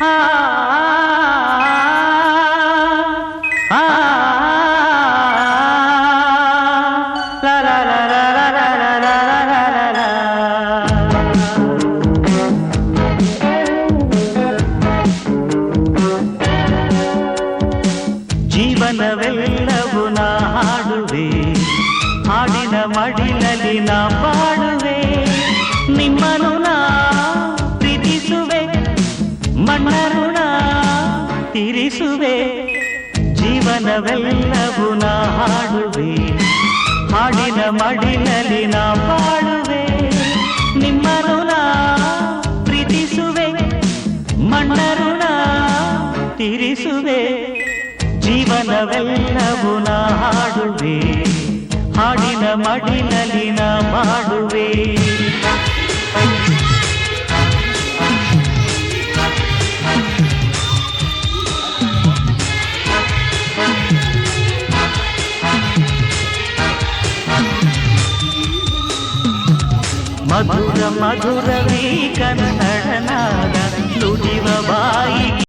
ಆ ಆ ಲಾ ಲಾ ಲಾ ಲಾ ಲಾ ಲಾ ಲಾ ಲಾ. ಜೀವನವೆಲ್ಲವೂ ನಾ ಹಾಡುವೆ, ಹಾಡಿನ ಮಡಿಲಲ್ಲಿ ನಾ ಬಾಳುವೆ. ನಿಮ್ಮನು ನಾ ಪ್ರೀತಿಸುವೆ, ಮಣ್ಣನು ನಾ ತೀರಿಸುವೆ. ಜೀವನವೆಲ್ಲವೂ ನಾ ಹಾಡುವೆ, ಹಾಡಿನ ಮಡಿಲಲ್ಲಿ ನಾ ಬಾಳುವೆ. ನಿಮ್ಮನು ನಾ ಪ್ರೀತಿಸುವೆ, ಮಣ್ಣನು ನಾ ತೀರಿಸುವೆ. ಜೀವನವೆಲ್ಲವೂ ನಾ ಹಾಡುವೆ, ಹಾಡಿನ ಮಡಿಲಲ್ಲಿ ನಾ ಬಾಡುವೆ. ಮಧುರ ಮಧುರವೇ ಕನ್ನಡ ನಾದ ನುಡಿವ ಬಾಯಿ